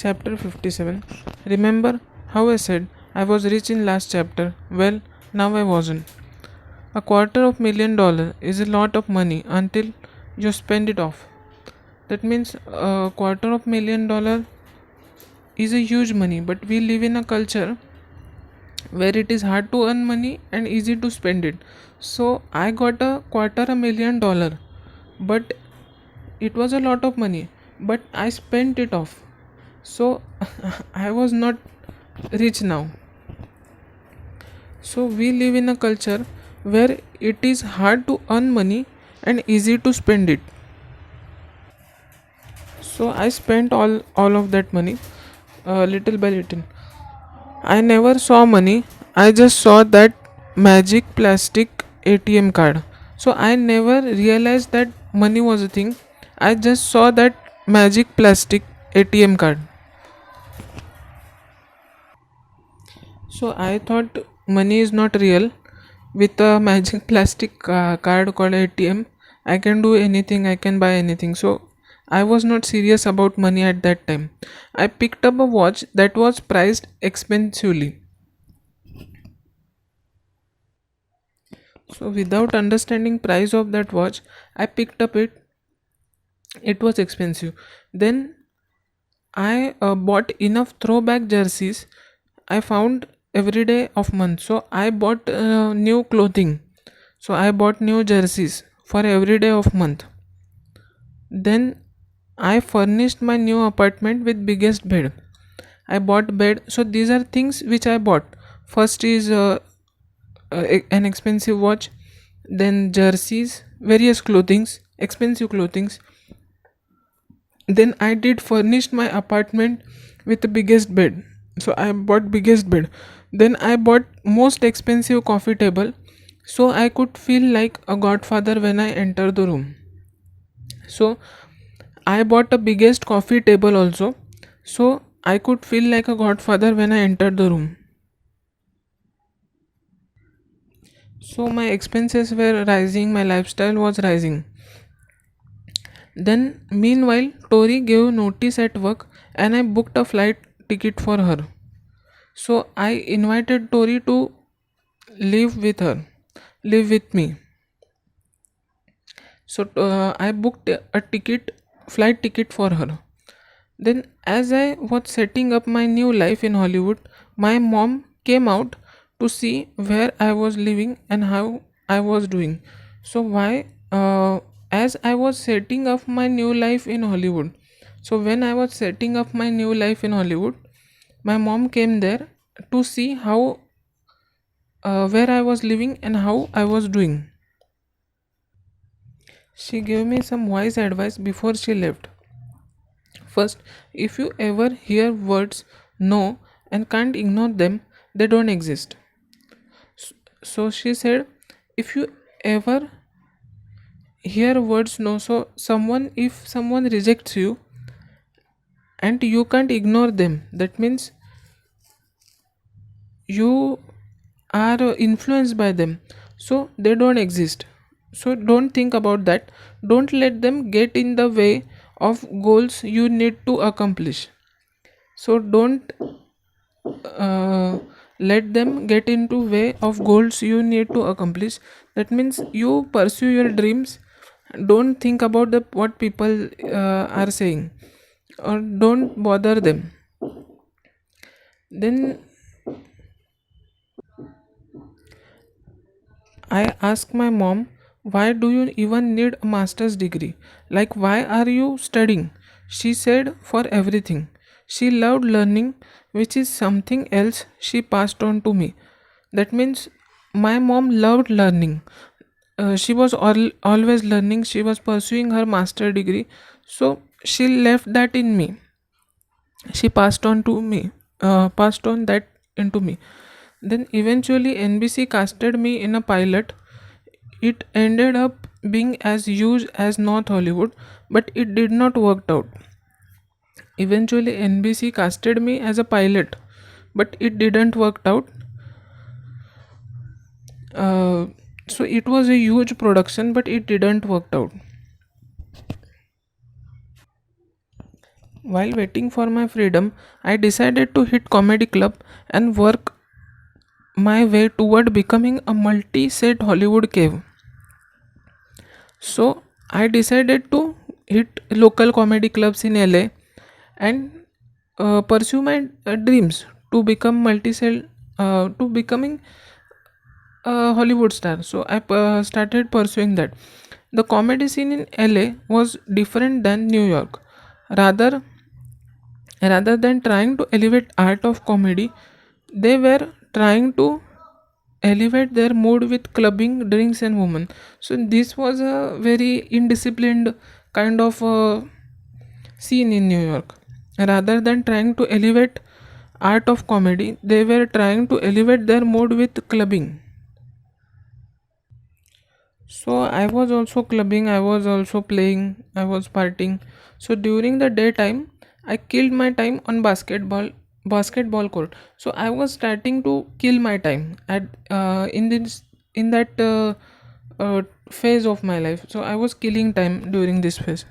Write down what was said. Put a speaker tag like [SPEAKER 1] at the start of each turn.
[SPEAKER 1] Chapter 57. Remember how I said I was rich in last chapter? Well, now I wasn't. $250,000 is a lot of money until you spend it off. That means $250,000 is a huge money, but we live in a culture where it is hard to earn money and easy to spend it. So I got $250,000, but it was a lot of money, but I spent it off. So I was not rich now. So we live in a culture where it is hard to earn money and easy to spend it. So I spent all of that money, little by little. I never saw money. I just saw that magic plastic ATM card. So I never realized that money was a thing. I just saw that magic plastic ATM card. So I thought money is not real. With a magic plastic card called ATM, I can do anything, I can buy anything. So I was not serious about money at that time. I picked up a watch that was priced expensively. So without understanding price of that watch, I picked up it. It was expensive. Then I bought enough throwback jerseys. I found every day of month. So I bought new clothing. So I bought new jerseys for every day of month. Then I furnished my new apartment with biggest bed. I bought bed. So these are things which I bought. First is an expensive watch, then jerseys, various clothings, expensive clothings. Then I did furnished my apartment with the biggest bed. So I bought biggest bed. Then I bought most expensive coffee table so I could feel like a godfather when I enter the room. So I bought a biggest coffee table also so I could feel like a godfather when I entered the room. So my expenses were rising, my lifestyle was rising. Then meanwhile Tori gave notice at work and I booked a flight ticket for her. So I invited Tori to live with her, live with me. So I booked a flight ticket for her. Then, as I was setting up my new life in Hollywood, my mom came out to see where I was living and how I was doing. So, as I was setting up my new life in Hollywood, so when I was setting up my new life in Hollywood, my mom came there to see how where I was living and how I was doing. She gave me some wise advice before she left. First, if you ever hear words no and can't ignore them, they don't exist. So she said, if you ever hear words no, so if someone rejects you and you can't ignore them, that means you are influenced by them. So they don't exist. So don't think about that. Don't let them get in the way of goals you need to accomplish. So don't let them get into way of goals you need to accomplish. That means you pursue your dreams. Don't think about the what people are saying, or don't bother them. Then I asked my mom, why do you even need a master's degree? Like, why are you studying? She said, for everything. She loved learning, which is something else she passed on to me. That means my mom loved learning. She was always learning. She was pursuing her master degree. So she left that in me. She passed on that into me. Then eventually NBC casted me in a pilot. It ended up being as huge as North Hollywood, but it did not work out. Eventually NBC casted me as a pilot, but it didn't work out. uh, so it was a huge production, but it didn't work out. while waiting for my freedom, I decided to hit comedy club and work my way toward becoming a multi-set Hollywood cave. So I decided to hit local comedy clubs in LA and pursue my dreams to become multi-set, to becoming a Hollywood star. So I started pursuing that. The comedy scene in LA was different than New York. Rather, rather than trying to elevate art of comedy, they were trying to elevate their mood with clubbing, drinks, and women. So this was a very indisciplined kind of scene in New York. Rather than trying to elevate art of comedy, they were trying to elevate their mood with clubbing. So I was also clubbing, I was also playing, I was partying. So during the daytime, I killed my time on basketball court. So I was starting to kill my time at in that phase of my life. So I was killing time during this phase.